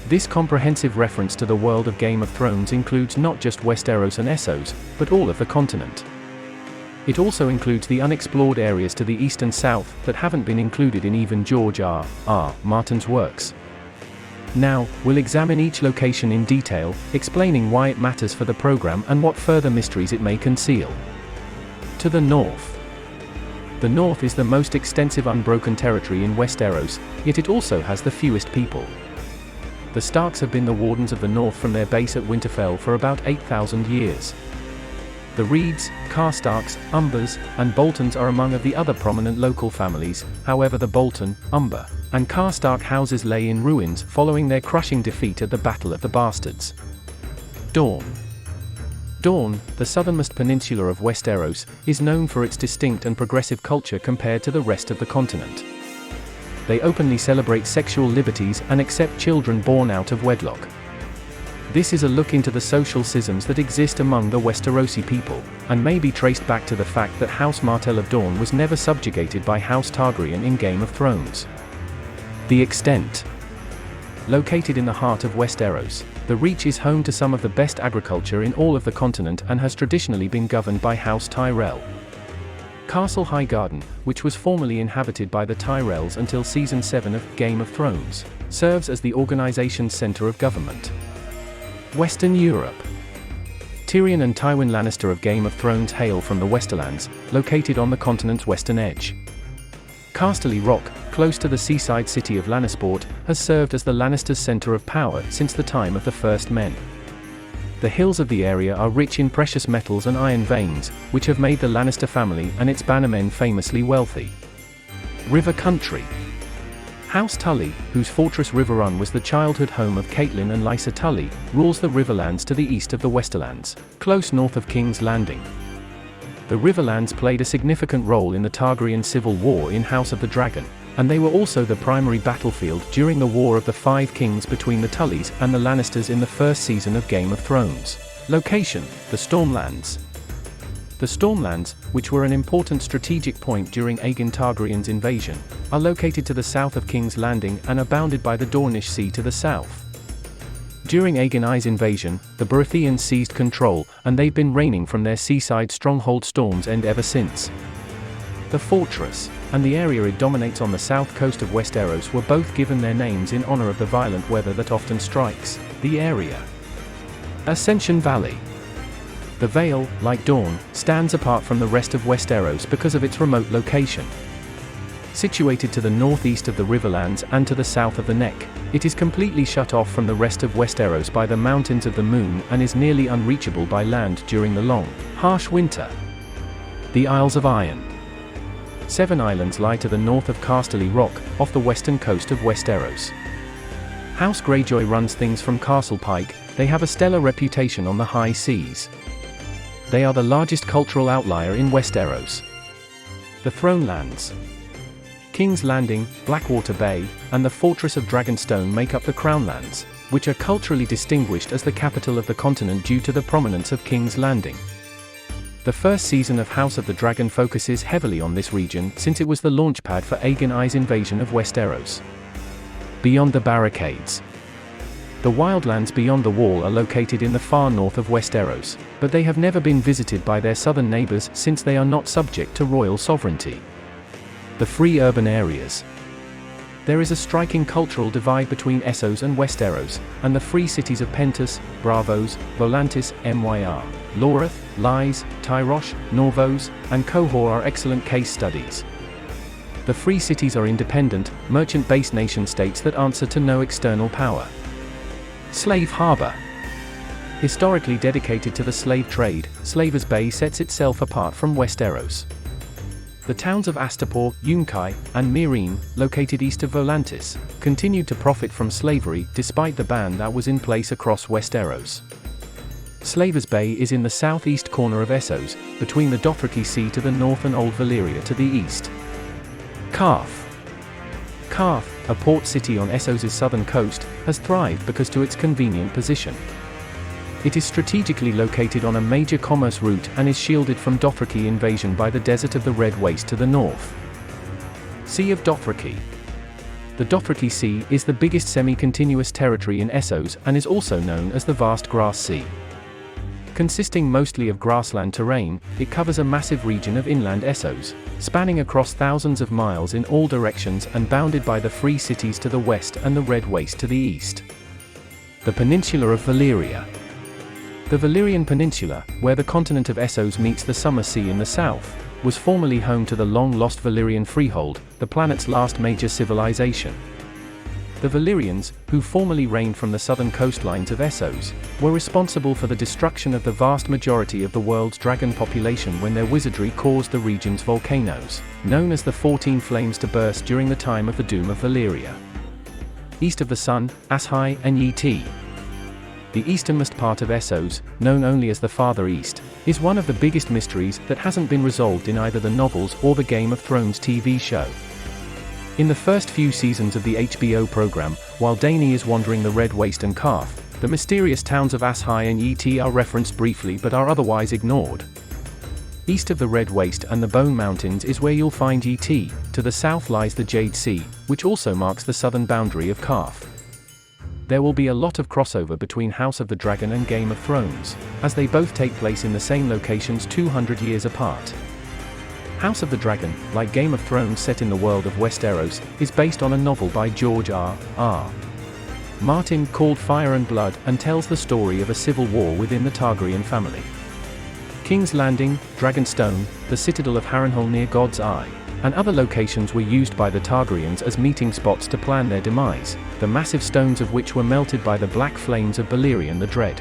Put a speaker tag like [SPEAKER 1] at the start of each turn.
[SPEAKER 1] This comprehensive reference to the world of Game of Thrones includes not just Westeros and Essos, but all of the continent. It also includes the unexplored areas to the east and south that haven't been included in even George R.R. Martin's works. Now, we'll examine each location in detail, explaining why it matters for the program and what further mysteries it may conceal. To the north. The north is the most extensive unbroken territory in Westeros, yet it also has the fewest people. The Starks have been the wardens of the north from their base at Winterfell for about 8,000 years. The Reeds, Karstarks, Umbers, and Boltons are among of the other prominent local families. However, the Bolton, Umber, and Karstark houses lay in ruins following their crushing defeat at the Battle of the Bastards. Dorne. Dorne, the southernmost peninsula of Westeros, is known for its distinct and progressive culture compared to the rest of the continent. They openly celebrate sexual liberties and accept children born out of wedlock. This is a look into the social schisms that exist among the Westerosi people, and may be traced back to the fact that House Martell of Dorne was never subjugated by House Targaryen in Game of Thrones. The extent. Located in the heart of Westeros, the Reach is home to some of the best agriculture in all of the continent and has traditionally been governed by House Tyrell. Castle Highgarden, which was formerly inhabited by the Tyrells until Season 7 of Game of Thrones, serves as the organization's center of government. Western Europe. Tyrion and Tywin Lannister of Game of Thrones hail from the Westerlands, located on the continent's western edge. Casterly Rock, close to the seaside city of Lannisport, has served as the Lannisters' center of power since the time of the First Men. The hills of the area are rich in precious metals and iron veins, which have made the Lannister family and its bannermen famously wealthy. River Country. House Tully, whose fortress Riverrun was the childhood home of Catelyn and Lysa Tully, rules the Riverlands to the east of the Westerlands, close north of King's Landing. The Riverlands played a significant role in the Targaryen civil war in House of the Dragon, and they were also the primary battlefield during the War of the Five Kings between the Tullys and the Lannisters in the first season of Game of Thrones. Location: the Stormlands. The Stormlands, which were an important strategic point during Aegon Targaryen's invasion, are located to the south of King's Landing and are bounded by the Dornish Sea to the south. During Aegon I's invasion, the Baratheons seized control, and they've been reigning from their seaside stronghold Storm's End ever since. The fortress, and the area it dominates on the south coast of Westeros were both given their names in honor of the violent weather that often strikes the area. Ascension Valley. The Vale, like Dorne, stands apart from the rest of Westeros because of its remote location. Situated to the northeast of the Riverlands and to the south of the Neck, it is completely shut off from the rest of Westeros by the Mountains of the Moon and is nearly unreachable by land during the long, harsh winter. The Isles of Iron. 7 islands lie to the north of Casterly Rock, off the western coast of Westeros. House Greyjoy runs things from Castle Pike. They have a stellar reputation on the high seas. They are the largest cultural outlier in Westeros. The Crownlands. King's Landing, Blackwater Bay, and the Fortress of Dragonstone make up the Crownlands, which are culturally distinguished as the capital of the continent due to the prominence of King's Landing. The first season of House of the Dragon focuses heavily on this region since it was the launchpad for Aegon I's invasion of Westeros. Beyond the Barricades. The wildlands beyond the wall are located in the far north of Westeros, but they have never been visited by their southern neighbors since they are not subject to royal sovereignty. The free urban areas. There is a striking cultural divide between Essos and Westeros, and the free cities of Pentus, Bravos, Volantis, Myr, Lorath, Lys, Tyrosh, Norvos, and Qohor are excellent case studies. The free cities are independent, merchant-based nation-states that answer to no external power. Slave Harbor. Historically dedicated to the slave trade, Slavers Bay sets itself apart from Westeros. The towns of Astapor, Yunkai, and Meereen, located east of Volantis, continued to profit from slavery despite the ban that was in place across Westeros. Slavers Bay is in the southeast corner of Essos, between the Dothraki Sea to the north and Old Valyria to the east. Qarth. Qarth, a port city on Essos' southern coast, has thrived because to its convenient position. It is strategically located on a major commerce route and is shielded from Dothraki invasion by the desert of the Red Waste to the north. Sea of Dothraki. The Dothraki Sea is the biggest semi-continuous territory in Essos and is also known as the Vast Grass Sea. Consisting mostly of grassland terrain, it covers a massive region of inland Essos, spanning across thousands of miles in all directions and bounded by the Free Cities to the west and the Red Waste to the east. The Peninsula of Valyria. The Valyrian Peninsula, where the continent of Essos meets the Summer Sea in the south, was formerly home to the long-lost Valyrian Freehold, the planet's last major civilization. The Valyrians, who formerly reigned from the southern coastlines of Essos, were responsible for the destruction of the vast majority of the world's dragon population when their wizardry caused the region's volcanoes, known as the 14 Flames, to burst during the time of the doom of Valyria. East of the Sun, Ashai and Yeti. The easternmost part of Essos, known only as the Farther East, is one of the biggest mysteries that hasn't been resolved in either the novels or the Game of Thrones TV show. In the first few seasons of the HBO program, while Dany is wandering the Red Waste and Qarth, the mysterious towns of Ashai and Yeti are referenced briefly but are otherwise ignored. East of the Red Waste and the Bone Mountains is where you'll find Yeti. To the south lies the Jade Sea, which also marks the southern boundary of Qarth. There will be a lot of crossover between House of the Dragon and Game of Thrones, as they both take place in the same locations 200 years apart. House of the Dragon, like Game of Thrones set in the world of Westeros, is based on a novel by George R.R. Martin called Fire and Blood and tells the story of a civil war within the Targaryen family. King's Landing, Dragonstone, the citadel of Harrenhal near God's Eye, and other locations were used by the Targaryens as meeting spots to plan their demise, the massive stones of which were melted by the black flames of Balerion the Dread.